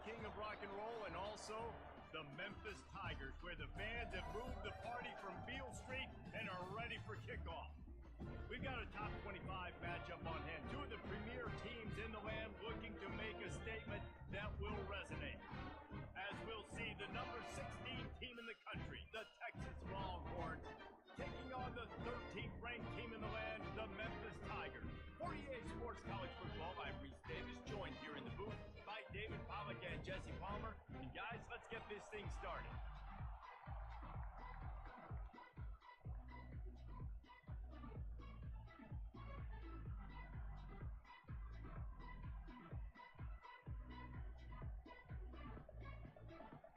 king of rock and roll, and also the Memphis Tigers, where the fans have moved the party from Beale Street and are ready for kickoff. We've got a top 25 matchup on hand. Two of the premier teams in the land looking to make a statement that will resonate. As we'll see, the number 16 team in the country, the Texas Longhorns, taking on the 13th ranked team in the land, the Memphis Tigers. 48 Sports College Football. I'm Reese Davis, joined here in the booth by David Pollack and Jesse Palmer. And guys, let's get this thing started.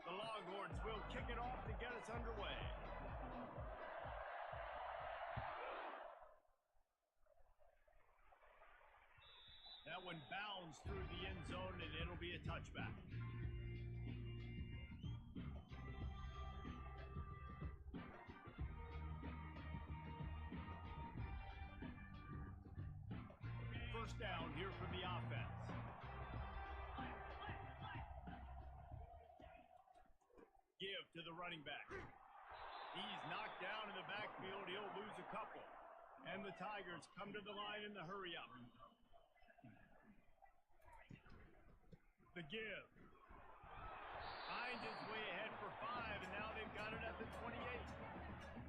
The Longhorns will kick it off to get us underway. That one bounds through the end zone, and it'll be a touchback. First down here for the offense. Give to the running back. He's knocked down in the backfield. He'll lose a couple. And the Tigers come to the line in the hurry up. The give. Finds his way ahead for 5, and now they've got it at the 28.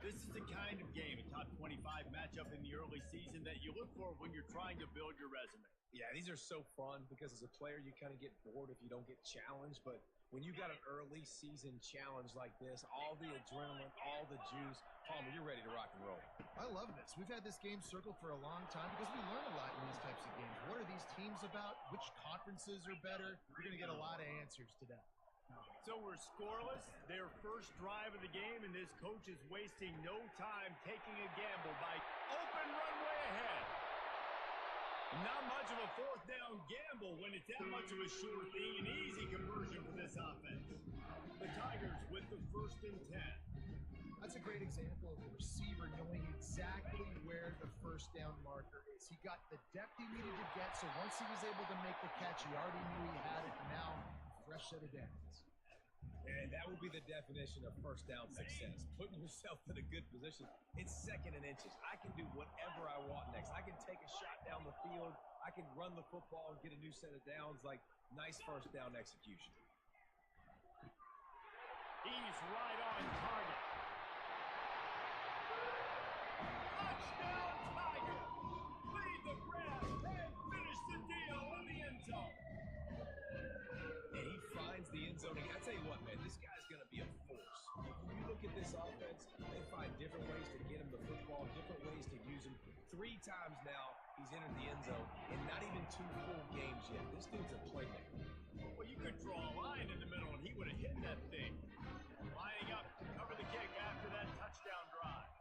This is the kind of game, a top 25 matchup in the early season, that you look for when you're trying to build your resume. Yeah, these are so fun because as a player, you kind of get bored if you don't get challenged, but when you got an early season challenge like this, all the adrenaline, all the juice, Palmer, you're ready to rock and roll. I love this. We've had this game circled for a long time because we learn a lot in these types of games. What are these teams about? Which conferences are better? You're going to get a lot of answers today. So we're scoreless, their first drive of the game, and this coach is wasting no time taking a gamble by open runway ahead. Not much of a fourth down gamble when it's that much of a sure thing, an easy conversion for this offense. The Tigers with the 1st and 10. That's a great example of a receiver knowing exactly where the first down marker is. He got the depth he needed to get, so once he was able to make the catch, he already knew he had it. Now, fresh set of downs. And that would be the definition of first down success. Putting yourself in a good position. It's 2nd and inches. I can do whatever I want next. I can take a shot down the field. I can run the football and get a new set of downs. Like, nice first down execution. He's right on target. Touchdown, Tiger! Lead the grab and finish the deal in the end zone. And he finds the end zone. I tell you what, man, this guy's going to be a force. When you look at this offense, they find different ways to get him the football, different ways to use him. 3 times now he's entered the end zone, and not even 2 full games yet. This dude's a playmaker. Well, you could draw a line in the middle, and he would have hit that thing. Lining up to cover the kick after that touchdown drive.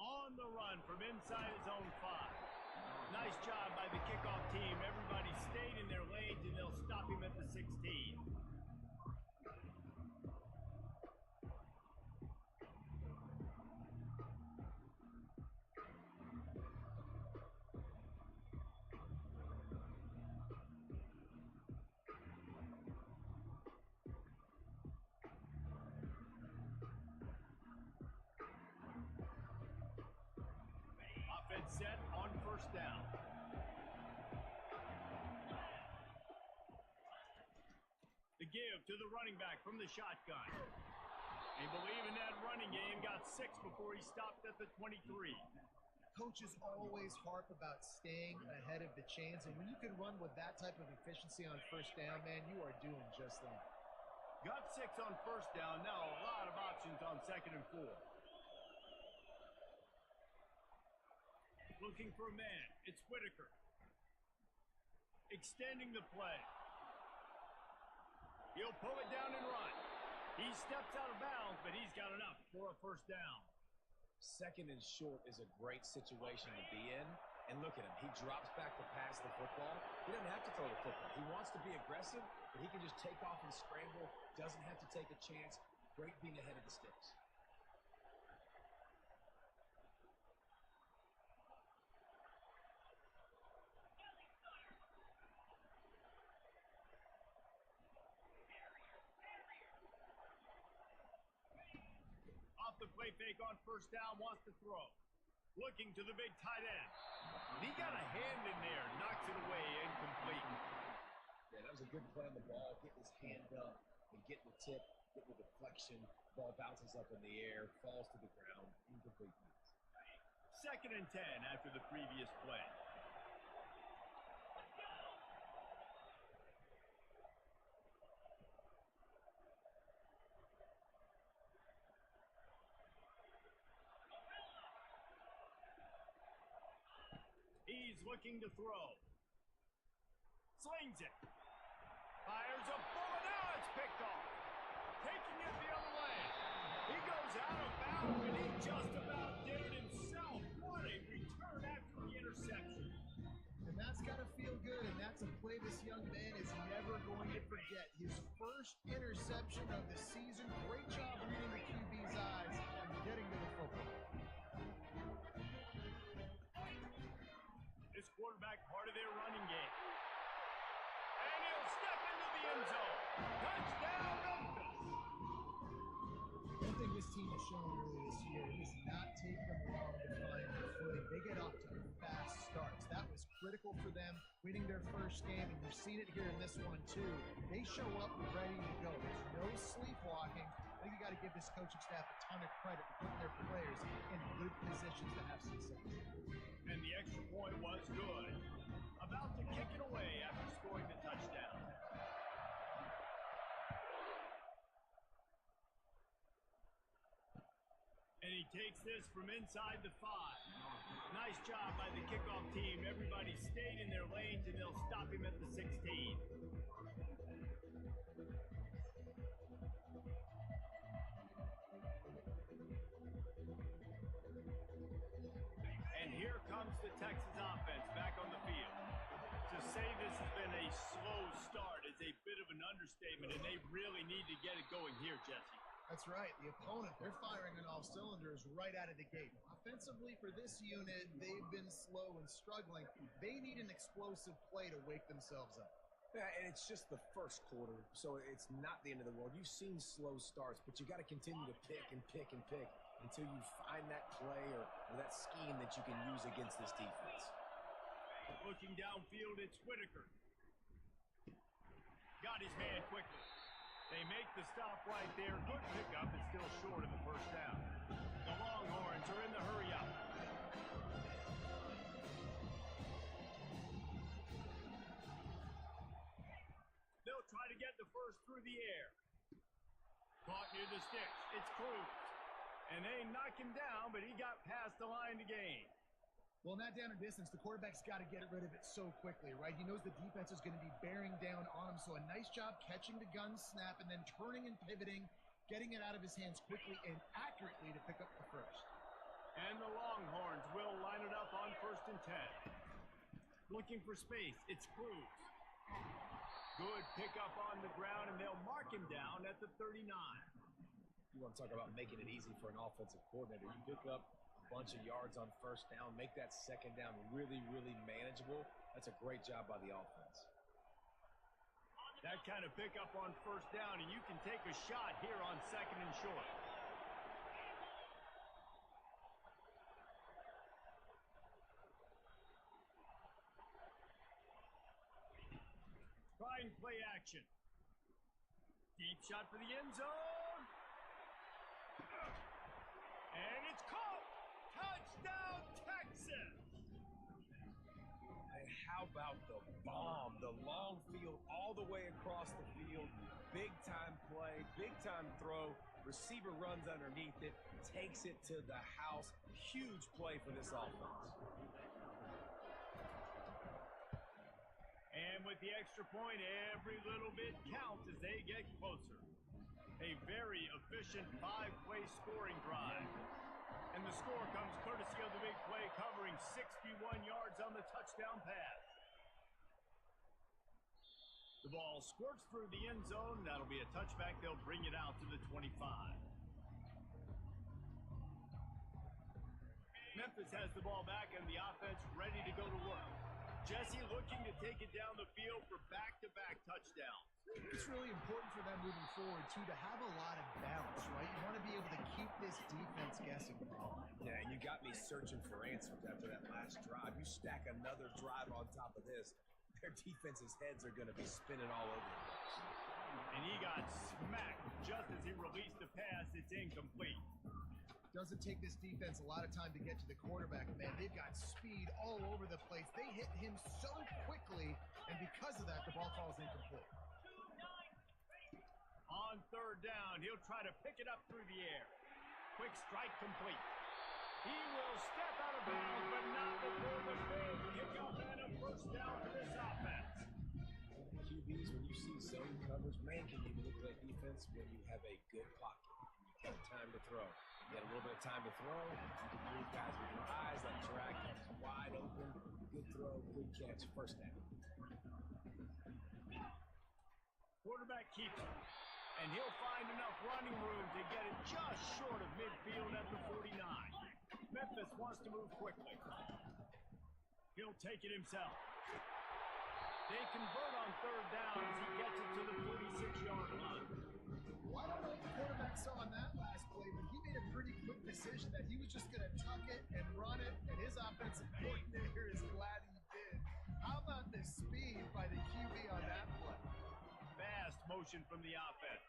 On the run from inside his own 5. Nice job by the kickoff team. Everybody stayed in their lanes, and they'll stop him at the 16. Offense set on first down. The give to the running back from the shotgun. They believe in that running game. Got 6 before he stopped at the 23. Coaches always harp about staying ahead of the chains, and when you can run with that type of efficiency on first down, man, you are doing just that. Got 6 on first down. Now a lot of options on 2nd and 4. Looking for a man. It's Whitaker. Extending the play. He'll pull it down and run. He steps out of bounds, but he's got enough for a first down. 2nd and short is a great situation to be in. And look at him. He drops back to pass the football. He doesn't have to throw the football. He wants to be aggressive, but he can just take off and scramble. Doesn't have to take a chance. Great being ahead of the sticks. the play fake on first down, wants to throw. Looking to the big tight end. He got a hand in there, knocks it away, incomplete. Yeah, that was a good play on the ball, getting his hand up and getting the tip, getting the deflection. Ball bounces up in the air, falls to the ground, incomplete. 2nd and 10 after the previous play. He's looking to throw. Slings it. Fires a bullet. Now it's picked off. Taking it the other way. He goes out of bounds, and he just about did it himself. What a return after the interception. And that's got to feel good, and that's a play this young man is never going to forget. His first interception of the season. Great job reading the QB's eyes and getting to the football. This quarterback part of their running game. And he'll step into the end zone. Touchdown, Memphis. One thing this team has shown early this year is not taking them long to find their footing. They get off to fast starts. That was critical for them, winning their first game, and you've seen it here in this one too. They show up ready to go. There's no sleepwalking. I think you got to give this coaching staff a ton of credit for putting their players in good positions to have success. And the extra point was good. About to kick it away after scoring the touchdown. And he takes this from inside the 5. Nice job by the kickoff team. Everybody stayed in their lanes, and they'll stop him at the 16. And here comes the Texas offense back on the field. To say this has been a slow start is a bit of an understatement, and they really need to get it going here, Jesse. That's right. The opponent, they're firing on all cylinders right out of the gate. Offensively, for this unit, they've been slow and struggling. They need an explosive play to wake themselves up. Yeah, and it's just the first quarter, so it's not the end of the world. You've seen slow starts, but you got to continue to pick and pick and pick until you find that play or that scheme that you can use against this defense. Looking downfield, it's Whitaker. Got his man quickly. They make the stop right there. Good pickup, but still short of the first down. The Longhorns are in the hurry up. They'll try to get the first through the air. Caught near the sticks. It's Cruz. And they knock him down, but he got past the line to gain. Well, in that down and distance, the quarterback's got to get rid of it so quickly, right? He knows the defense is going to be bearing down on him, so a nice job catching the gun snap and then turning and pivoting, getting it out of his hands quickly and accurately to pick up the first. And the Longhorns will line it up on 1st and 10. Looking for space, it's Cruz. Good pickup on the ground, and they'll mark him down at the 39. You want to talk about making it easy for an offensive coordinator. You pick up bunch of yards on first down, make that second down really, really manageable. That's a great job by the offense. That kind of pickup on first down, and you can take a shot here on 2nd and short. Trying play action. Deep shot for the end zone. And it's caught. Touchdown, Texas! And how about the bomb? The long field all the way across the field. Big-time play, big-time throw. Receiver runs underneath it, takes it to the house. Huge play for this offense. And with the extra point, every little bit counts as they get closer. A very efficient 5-play scoring drive. And the score comes courtesy of the big play, covering 61 yards on the touchdown pass. The ball squirts through the end zone. That'll be a touchback. They'll bring it out to the 25. Memphis has the ball back and the offense ready to go to work. Jesse looking to take it down the field for back-to-back touchdowns. It's really important for them moving forward, too, to have a lot of balance, right? You want to be able to keep this defense got me searching for answers after that last drive. You stack another drive on top of this, their defense's heads are going to be spinning all over the place. And he got smacked just as he released the pass. It's incomplete. Doesn't take this defense a lot of time to get to the quarterback, man. They've got speed all over the place. They hit him so quickly, and because of that, the ball falls incomplete. On third down, he'll try to pick it up through the air. Quick strike complete. He will step out of bounds, but not before the big kickoff and a first down for this offense. QBs, when you see zone coverage, man, can you manipulate defense when you have a good pocket and you got time to throw. You got a little bit of time to throw. You can move guys with your eyes. That track is wide open. Good throw, good catch, first down. Quarterback keeps it, and he'll find enough running room to get it just short of midfield at the 49. Memphis wants to move quickly. He'll take it himself. They convert on third down as he gets it to the 46-yard line. Well, I don't know what the quarterback saw on that last play, but he made a pretty quick decision that he was just going to tuck it and run it, and his offensive coordinator is glad he did. How about the speed by the QB on that play? Fast motion from the offense.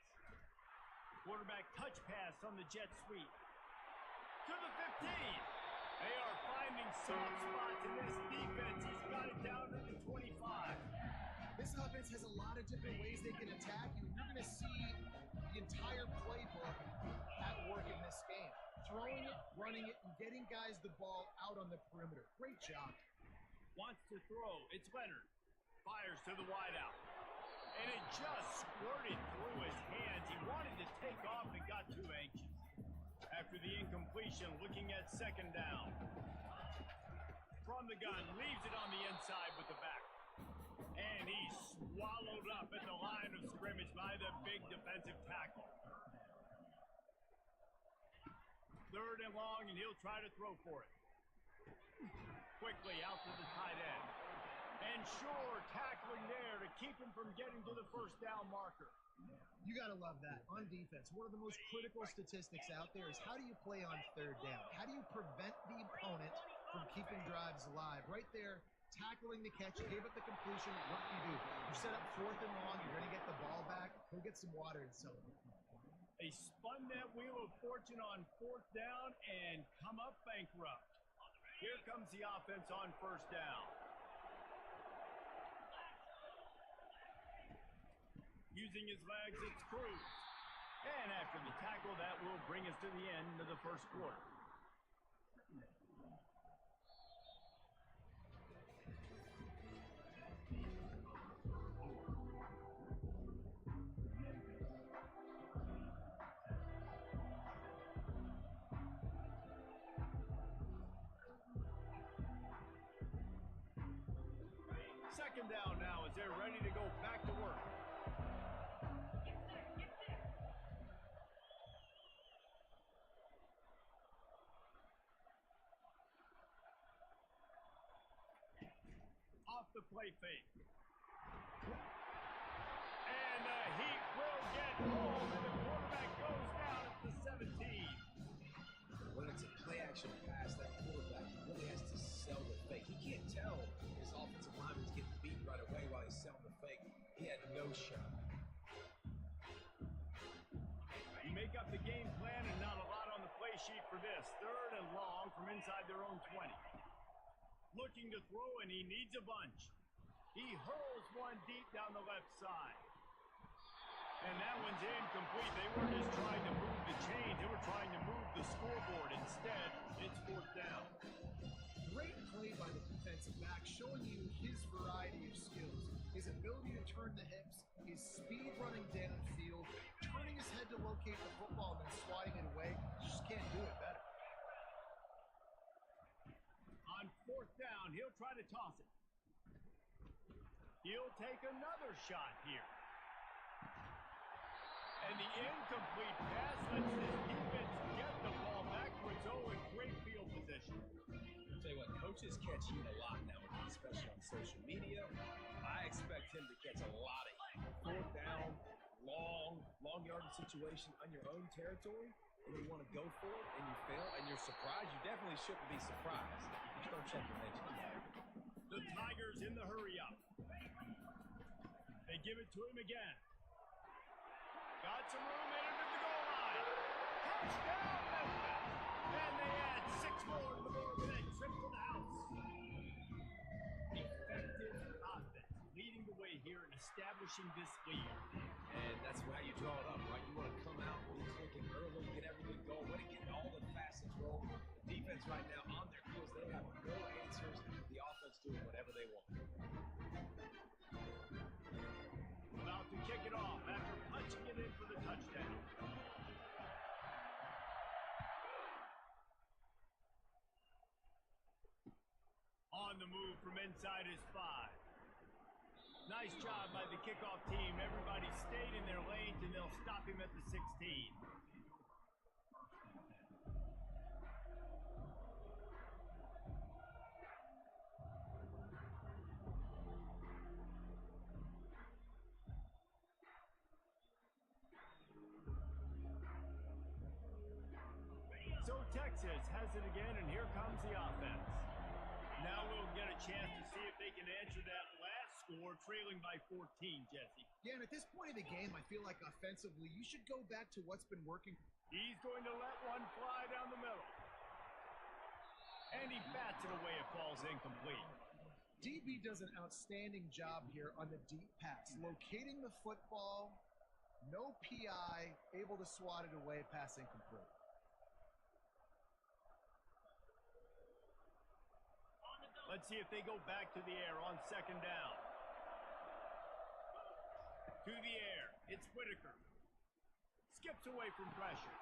Quarterback touch pass on the jet sweep. To the 15. They are finding soft spots in this defense. He's got it down to the 25. This offense has a lot of different ways they can attack you, and you're going to see the entire playbook at work in this game. Throwing it, running it, and getting guys the ball out on the perimeter. Great job. Wants to throw. It's Leonard. Fires to the wideout. And it just squirted through his hands. He wanted to take off and got too anxious. After the incompletion, looking at second down. From the gun, leaves it on the inside with the back. And he's swallowed up at the line of scrimmage by the big defensive tackle. Third and long, and he'll try to throw for it. Quickly out to the tight end. And Shore tackling there to keep him from getting to the first down marker. You got to love that. On defense, one of the most critical statistics out there is how do you play on third down? How do you prevent the opponent from keeping drives alive? Right there, tackling the catch, gave up the completion. What do? You set up fourth and long, you're going to get the ball back. Go get some water and celebrate. They spun that wheel of fortune on fourth down and come up bankrupt. Here comes the offense on first down. Using his legs, it's Cruz. And after the tackle, that will bring us to the end of the first quarter. Second down now as they're ready to go back to work. Off the play fake. And the Heat will get home, and the quarterback goes down at the 17. When it's a play-action pass, that quarterback really has to sell the fake. He can't tell his offensive lineman's getting beat right away while he's selling the fake. He had no shot. You make up the game plan and not a lot on the play sheet for this. Third and long from inside their own 20. Looking to throw, and he needs a bunch. He hurls one deep down the left side. And that one's incomplete. They weren't just trying to move the chains. They were trying to move the scoreboard. Instead, it's fourth down. Great play by the defensive back, showing you his variety of skills. His ability to turn the hips, his speed running downfield, turning his head to locate the football and then swatting it away. You just can't do it better. On fourth down, he'll try to toss it. He'll take another shot here. And the incomplete pass lets this defense get the ball back to its own great field position. I'll tell you what, coaches catch heat a lot nowadays, especially on social media. I expect him to catch a lot of heat. Fourth down, long yardage situation on your own territory, and you want to go for it, and you fail, and you're surprised, you definitely shouldn't be surprised. Just don't check your nature. The Tigers in the hurry-up. They give it to him again. Got some room, entered at the goal line. Touchdown, Memphis! And they add 6 more to the board with that trip to the house. Effective offense, leading the way here and establishing this lead. And that's how you draw it up, right? You want to come out really clicking early, get everything going, want to get all the facets rolling. The defense right now on their heels, they have no answers. The offense doing whatever they want. About to kick it off after punching it in for the touchdown. On the move from inside his 5. Nice job by the kickoff team. Everybody stayed in their lanes, and they'll stop him at the 16. So Texas has it again, and here comes the offense. Now we'll get a chance to see if they can answer that last score, trailing by 14, Jesse. Yeah, and at this point of the game, I feel like offensively, you should go back to what's been working. He's going to let one fly down the middle. And he bats it away. It falls incomplete. DB does an outstanding job here on the deep pass. Locating the football, no PI, able to swat it away, pass incomplete. Let's see if they go back to the air on 2nd down. To the air. It's Whitaker. Skips away from pressure.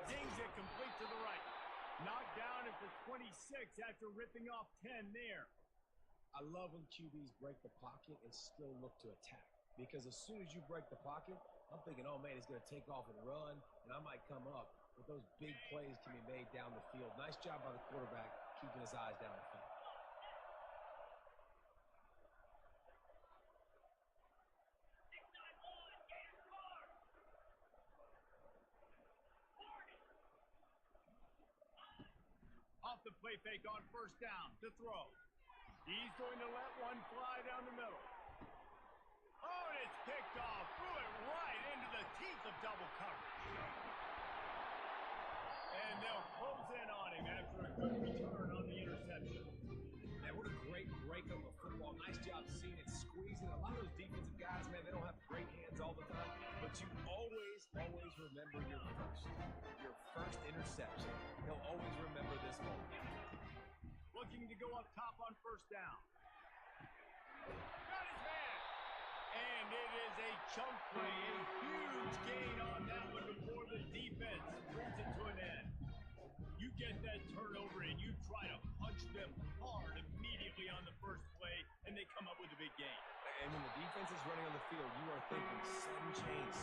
Dings it complete to the right. Knocked down at the 26 after ripping off 10 there. I love when QBs break the pocket and still look to attack. Because as soon as you break the pocket, I'm thinking, oh man, he's going to take off and run, and I might come up. But those big plays can be made down the field. Nice job by the quarterback keeping his eyes down the field. Off the play fake on 1st down to throw. He's going to let one fly down the middle. Oh, and it's picked off. Threw it right into the teeth of double coverage. And they'll close in on him after a good return on the interception. Man, what a great breakup of football. Nice job seeing it, squeezing. A lot of those defensive guys, man, they don't have great hands all the time. But you always remember your first interception. He'll always remember this moment. Looking to go up top on 1st down. Got his man. And it is a chunk play. A huge gain on that one before the defense brings it to an end. You get that turnover and you try to punch them hard immediately on the first play, and they come up with a big gain. And when the defense is running on the field, you are thinking sudden change.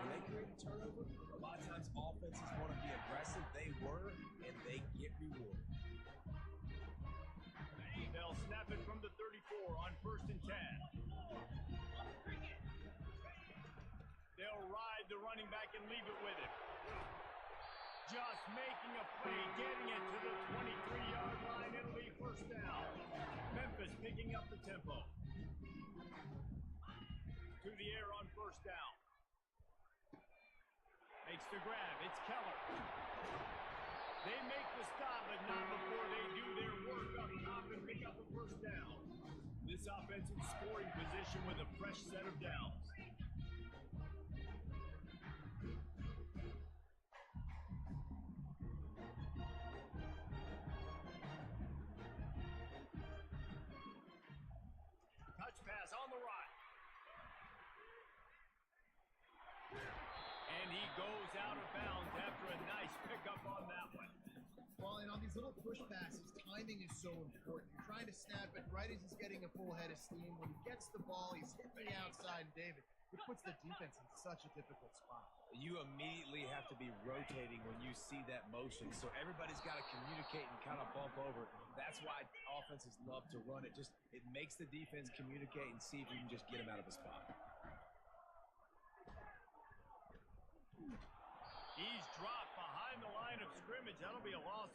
When they create a turnover, a lot of times offenses want to be aggressive. They were, and they get rewarded. They'll snap it from the 34 on 1st and 10. They'll ride the running back and leave it with him. Just making a play, getting it to the 23-yard line. It'll be 1st down. Memphis picking up the tempo. To the air on 1st down. Makes the grab. It's Keller. They make the stop, but not before they do their work up top and pick up a 1st down. This offensive scoring position with a fresh set of downs. Touch pass on the right. And he goes out of bounds after a nice pickup on that one. Well, and on these little push passes, timing is so important. You're trying to snap it right as he's getting a full head of steam. When he gets the ball, he's hitting the outside, and David, it puts the defense in such a difficult spot. You immediately have to be rotating when you see that motion. So everybody's got to communicate and kind of bump over. That's why offenses love to run it. It makes the defense communicate and see if you can just get him out of a spot. He's dropped behind the line of scrimmage. That'll be a loss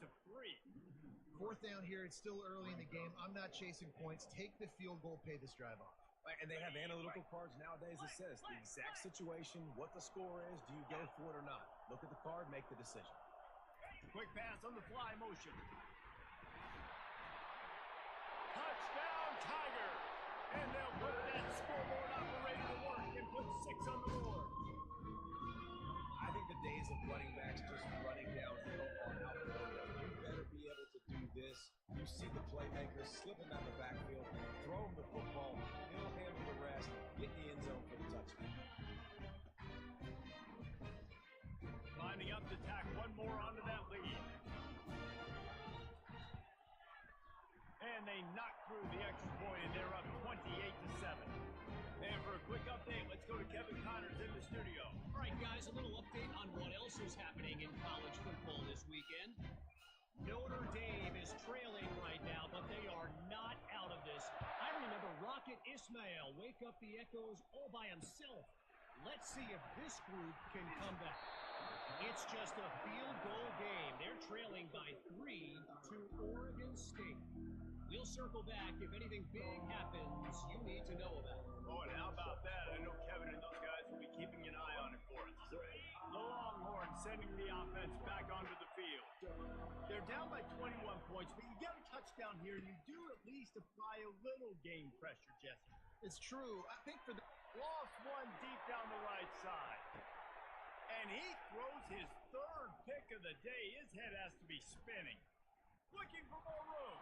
Fourth down here, it's still early in the game. I'm not chasing points. Take the field goal, pay this drive off. Right, and they have analytical cards nowadays that says the exact situation, what the score is, do you go for it or not? Look at the card, make the decision. Quick pass on the fly motion. Touchdown, Tiger! And they'll put that scoreboard operator to work and put 6 on the board. I think the days of running backs just running downhill are out the window. You better be able to do this. You see the playmakers slipping out the backfield, throw him the football, he'll handle the rest, get in the end zone for the touchdown. Lining up to tack one more onto that lead. And they knock through the extra point, and they're up 28-7. And for a quick update, let's go to Kevin Connors in the studio. All right, guys, a little update on what else is happening in college football this weekend. Notre Dame is trailing right now, but they are not out of this. I remember Rocket Ismail wake up the echoes all by himself. Let's see if this group can come back. It's just a field goal game. They're trailing by 3 to Oregon State. We'll circle back if anything big happens you need to know about. Oh, and how about that? I know Kevin and those guys will be keeping an eye on it for us. The Longhorns sending the offense back onto the field. They're down by 21 points, but you get a touchdown here, and you do at least apply a little game pressure, Jesse. It's true. I think for the Lost one deep down the right side. And he throws his 3rd pick of the day. His head has to be spinning. Looking for more room.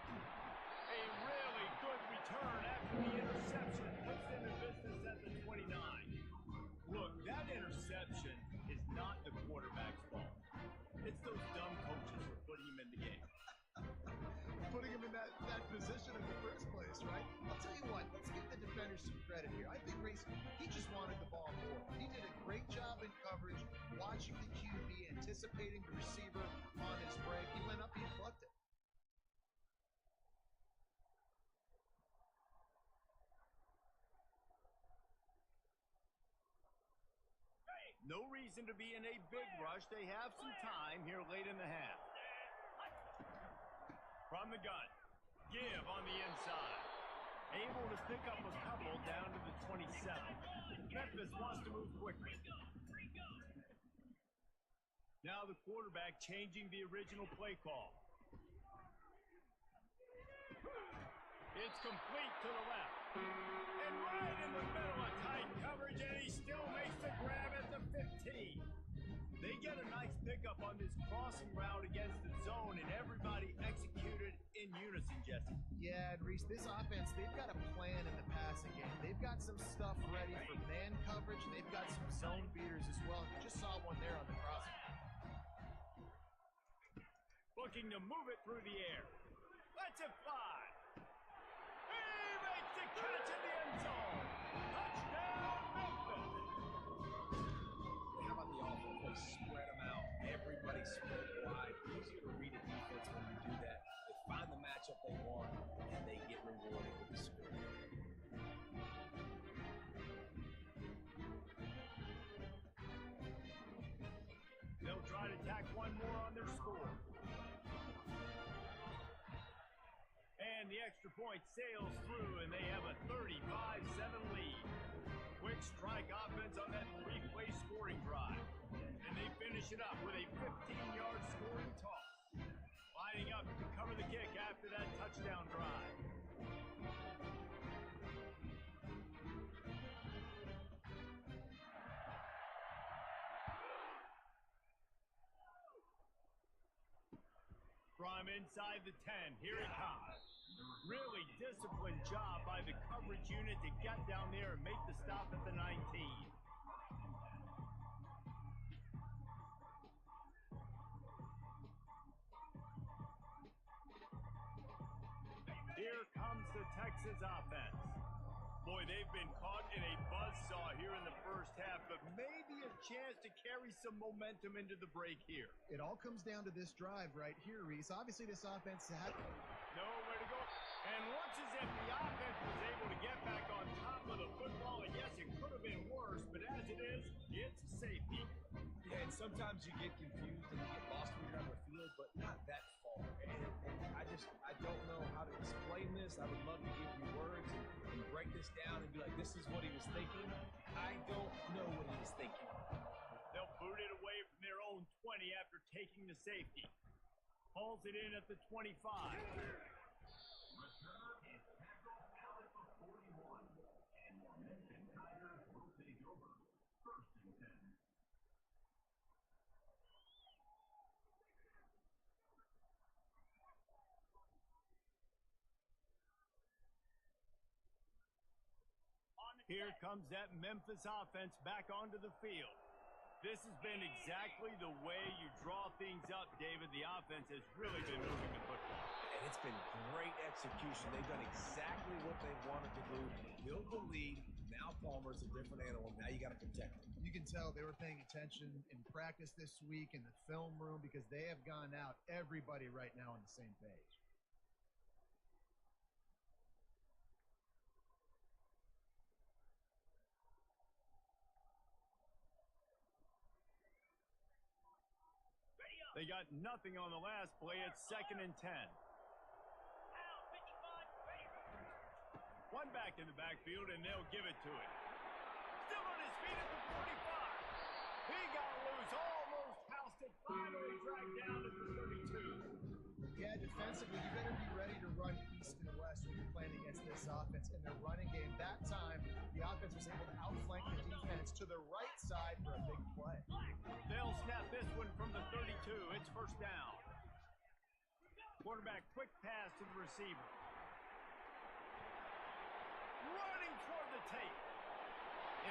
A really good return after the interception. Puts them in business at the 29. Look, that interception is not the quarterback's fault. It's those dumb coaches for putting him in the game. putting him in that position in the first place, right? I'll tell you what, let's give the defenders some credit here. I think Reese, he just wanted the ball more. He did a great job in coverage, watching the QB, anticipating the receiver on his break. He went up, he plucked it. No reason to be in a big rush. They have some time here late in the half. From the gun. Give on the inside. Able to pick up a couple down to the 27. Memphis wants to move quickly. Now the quarterback changing the original play call. It's complete to the left. And right in the middle of tight coverage, and he still makes the grab at the 15. They get a nice pickup on this crossing route against the zone, and everybody executed in unison, Jesse. Yeah, and Reese, this offense, they've got a plan in the passing game. They've got some stuff ready for man coverage, and they've got some zone beaters as well. You just saw one there on the crossing. Looking to move it through the air. Let's it fly. He makes the catch in the end zone. Touchdown, Memphis. How about the offense? They spread them out. Everybody spread wide. Easier to read a defense when you do that. They find the matchup they want, and they get rewarded with the score. They'll try to tack one more on their score. And the extra point sails through, and they have a 35-7 lead. Quick strike offense on that 3-play scoring drive. And they finish it up with a 15-yard scoring toss. Lining up to cover the kick after that touchdown drive. From inside the 10, here he comes. Really disciplined job by the coverage unit to get down there and make the stop at the 19. Here comes the Texas offense. Boy, they've been caught in a buzzsaw here in the first half, but maybe a chance to carry some momentum into the break here. It all comes down to this drive right here, Reese. Obviously, this offense had nowhere to go. And looks as if the offense was able to get back on top of the football. And yes, it could have been worse, but as it is, it's safety. Yeah, and sometimes you get confused and you get lost when you're on the field, but not that far. And this. I would love to give you words and break this down and be like, this is what he was thinking. I don't know what he was thinking. They'll boot it away from their own 20 after taking the safety. Hauls it in at the 25. Here comes that Memphis offense back onto the field. This has been exactly the way you draw things up, David. The offense has really been moving the football. And it's been great execution. They've done exactly what they wanted to do. Build the lead. Now Palmer's a different animal. Now you got to protect him. You can tell they were paying attention in practice this week in the film room because they have gone out, everybody right now on the same page. They got nothing on the last play. It's 2nd and 10. One back in the backfield, and they'll give it to him. Still on his feet at the 45. He got loose, almost housed it, finally dragged down at the 32. Yeah, defensively, you better be ready to run east and west when you're playing against this offense. In their running game, that time, the offense was able to outflank the defense to the right side for a big play. They'll snap this one from the 32. It's 1st down. Quarterback quick pass to the receiver. Running toward the tape.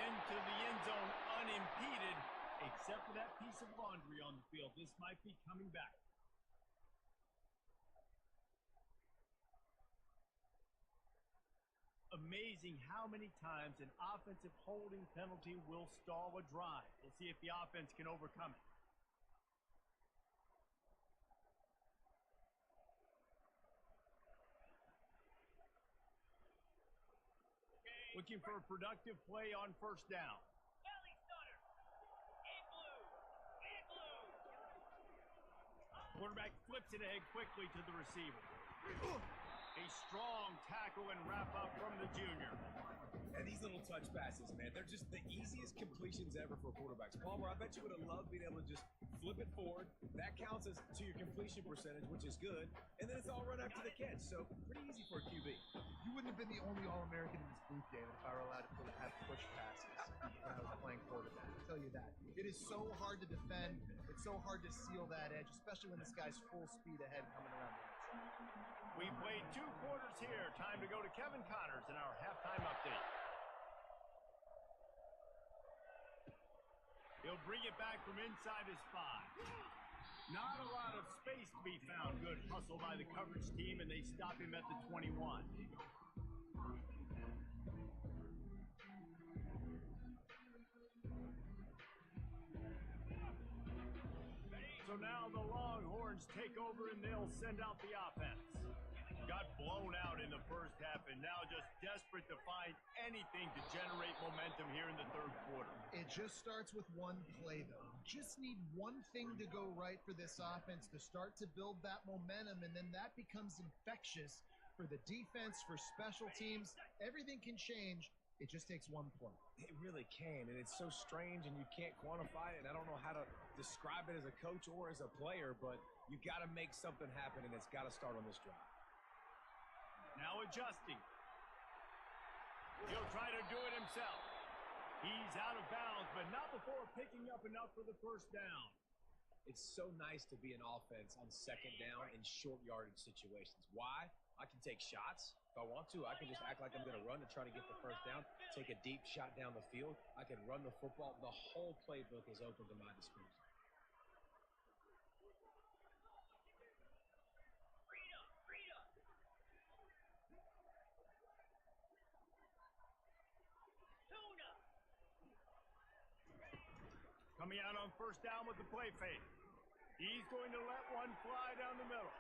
Into the end zone unimpeded, except for that piece of laundry on the field. This might be coming back. Amazing how many times an offensive holding penalty will stall a drive. We'll see if the offense can overcome it. Looking for a productive play on 1st down. Quarterback flips it ahead quickly to the receiver. A strong tackle and wrap up from the junior. And these little touch passes, man, they're just the easiest completions ever for quarterbacks. Palmer, I bet you would have loved being able to just flip it forward. That counts as to your completion percentage, which is good. And then it's all run after the catch, so pretty easy for a QB. You wouldn't have been the only All-American in this booth, David, if I were allowed to have push passes when I was playing quarterback. I'll tell you that. It is so hard to defend. It's so hard to seal that edge, especially when this guy's full speed ahead coming around the edge. We played 2 quarters here. Time to go to Kevin Connors in our halftime update. He'll bring it back from inside his 5. Not a lot of space to be found. Good hustle by the coverage team, and they stop him at the 21. So now the Longhorns take over, and they'll send out the offense. Got blown out in the 1st half, and now just desperate to find anything to generate momentum here in the 3rd quarter. It just starts with one play, though. You just need one thing to go right for this offense to start to build that momentum, and then that becomes infectious for the defense, for special teams. Everything can change. It just takes one play. It really can, and it's so strange, and you can't quantify it, and I don't know how to describe it as a coach or as a player, but you got to make something happen, and it's got to start on this drive. Now adjusting. He'll try to do it himself. He's out of bounds, but not before picking up enough for the 1st down. It's so nice to be an offense on 2nd down in short yardage situations. Why? I can take shots. If I want to, I can just act like I'm going to run and try to get the 1st down, take a deep shot down the field. I can run the football. The whole playbook is open to my disposal. Coming out on 1st down with the play fake. He's going to let one fly down the middle.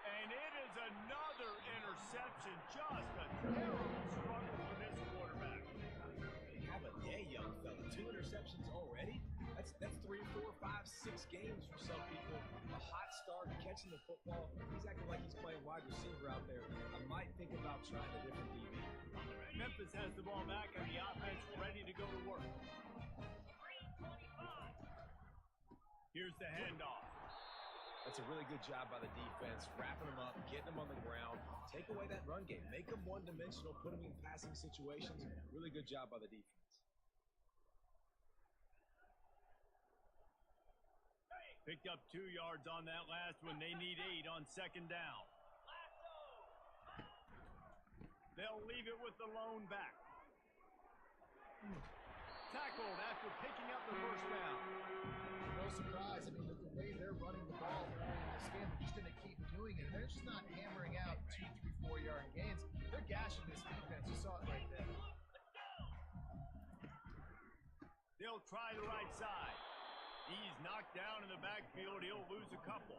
And it is another interception. Just a terrible struggle for this quarterback. Have a day, young fella. 2 interceptions already? That's 3, 4, 5, 6 games for some people. A hot start, catch catching the football. He's acting like he's playing wide receiver out there. I might think about trying a different DB. Memphis has the ball back and the offense ready to go to work. Here's the handoff. That's a really good job by the defense, wrapping them up, getting them on the ground. Take away that run game. Make them one-dimensional, put them in passing situations. Really good job by the defense. Picked up 2 yards on that last one. They need 8 on second down. They'll leave it with the lone back. Tackled after picking up the first down. No surprise. I mean, the way they're running the ball early in this game, they're just going to keep doing it. They're just not hammering out 2, 3, 4-yard gains. They're gashing this defense. You saw it right there. They'll try the right side. He's knocked down in the backfield. He'll lose a couple.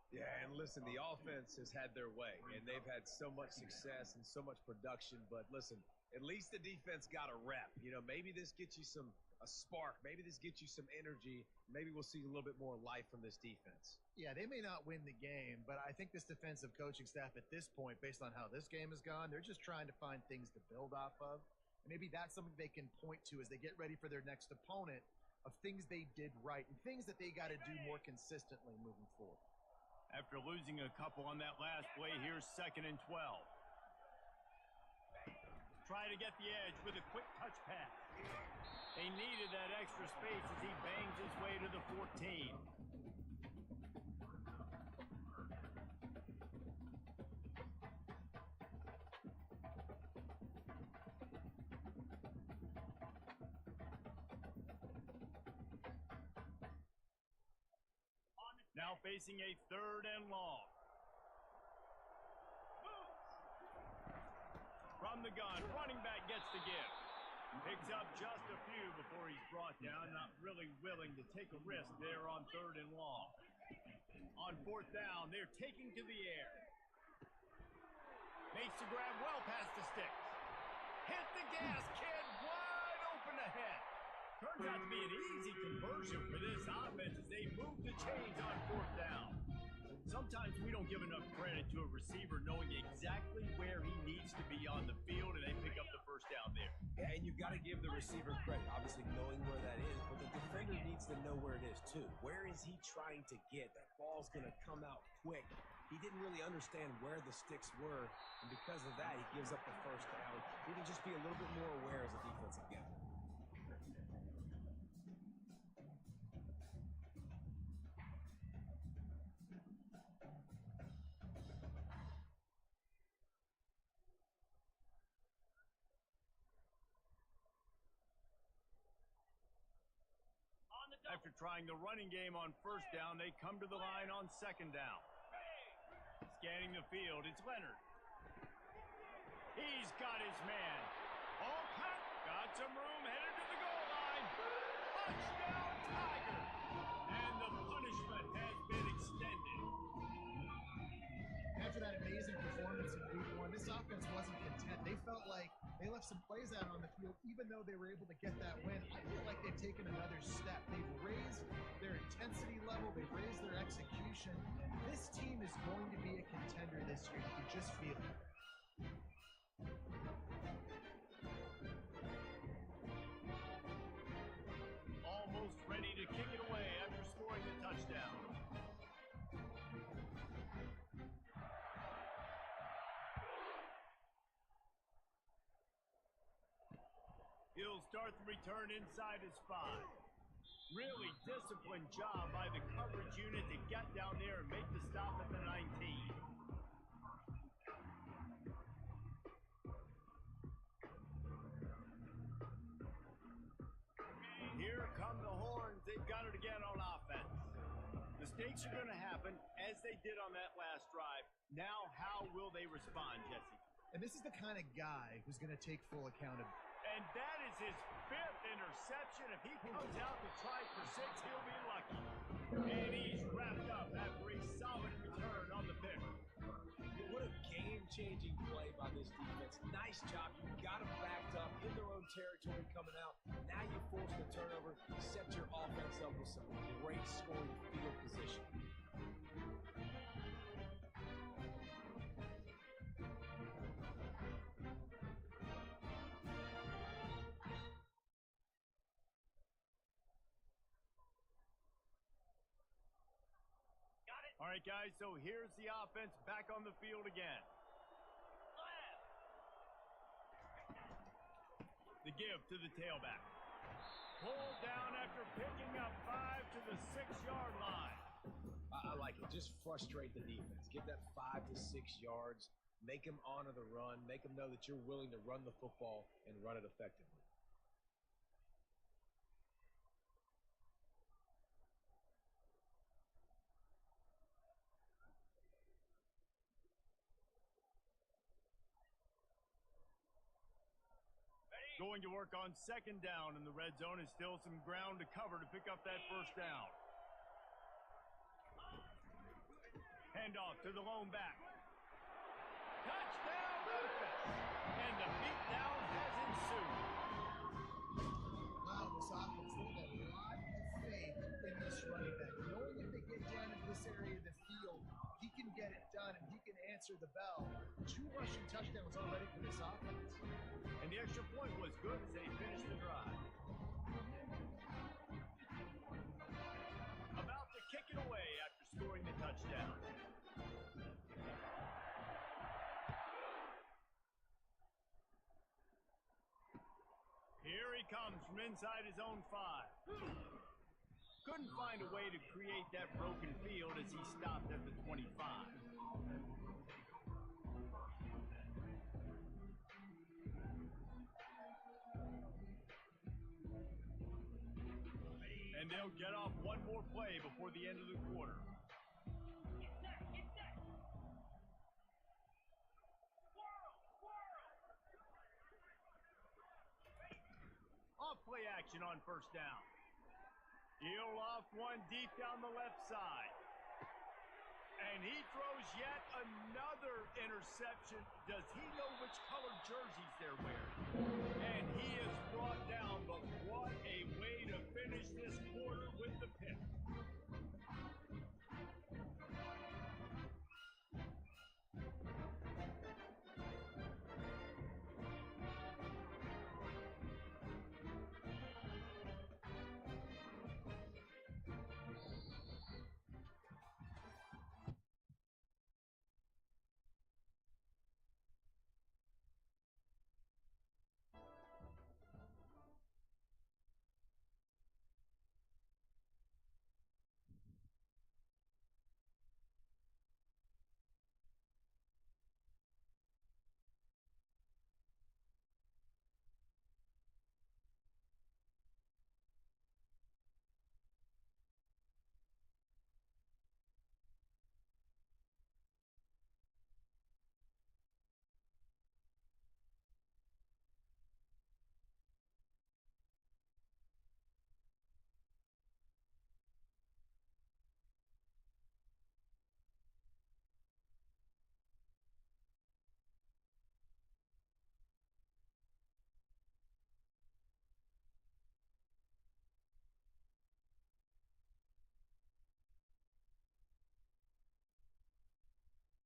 Yeah, and listen, the offense has had their way, and they've had so much success and so much production. But listen, at least the defense got a rep. You know, maybe this gets you a spark. Maybe this gets you some energy. Maybe we'll see a little bit more life from this defense. Yeah, they may not win the game, but I think this defensive coaching staff at this point, based on how this game has gone, they're just trying to find things to build off of. And maybe that's something they can point to as they get ready for their next opponent, of things they did right and things that they got to do more consistently moving forward. After losing a couple on that last play, here's 2nd and 12. Try to get the edge with a quick touch pass. They needed that extra space as he bangs his way to the 14. Now facing a 3rd and long. From the gun, running back gets the give. Picks up just a few before he's brought down, not really willing to take a risk there on 3rd and long. On 4th down, they're taking to the air. Makes the grab well past the sticks. Hit the gas, kid, wide open ahead. Turns out to be an easy conversion for this offense as they move the chains on 4th down. Sometimes we don't give enough credit to a receiver knowing exactly where he needs to be on the field, and they pick up the first down there. Yeah, and you've got to give the receiver credit, obviously knowing where that is, but the defender needs to know where it is too. Where is he trying to get? That ball's going to come out quick. He didn't really understand where the sticks were, and because of that, he gives up the first down. He can just be a little bit more aware as a defensive guy. After trying the running game on 1st down, they come to the line on 2nd down. Scanning the field, it's Leonard. He's got his man. All cut, got some room, headed to the goal line. Touchdown, Tigers! And the punishment has been extended. After that amazing performance in week 1, this offense wasn't content. They felt like they left some plays out on the field, even though they were able to get that win. I feel like they've taken another step. They've raised their intensity level. They've raised their execution. This team is going to be a contender this year. You can just feel it. Almost ready to kick it away after scoring the touchdown. He'll start the return inside his 5. Really disciplined job by the coverage unit to get down there and make the stop at the 19. Here come the horns. They've got it again on offense. Mistakes are going to happen as they did on that last drive. Now, how will they respond, Jesse? And this is the kind of guy who's going to take full accountability. And that is his 5th interception. If he comes out to try for 6, he'll be lucky. And he's wrapped up after a solid return on the pick. What a game-changing play by this defense. Nice job. You got them backed up in their own territory coming out. Now you force the turnover, set your offense up with some great scoring field position. All right, guys, so here's the offense back on the field again. The give to the tailback. Pulled down after picking up 5 to the 6-yard line. I like it. Just frustrate the defense. Give that 5 to 6 yards. Make them honor the run. Make them know that you're willing to run the football and run it effectively. Going to work on second down in the red zone is still some ground to cover to pick up that first down. Handoff to the lone back. Touchdown, Memphis! And the beatdown has ensued. Wow, this offense, they have a lot of faith in this running back. Knowing if they get down into this area of the field, he can get it done and he can answer the bell. 2 rushing touchdowns already for this offense. And the extra point was good as they finished the drive. About to kick it away after scoring the touchdown. Here he comes from inside his own 5. Couldn't find a way to create that broken field as he stopped at the 25. And they'll get off one more play before the end of the quarter. Off play action on first down. He'll loft one deep down the left side. And he throws yet another interception. Does he know which color jerseys they're wearing? And he is brought down, but what a way to finish this quarter with the pick.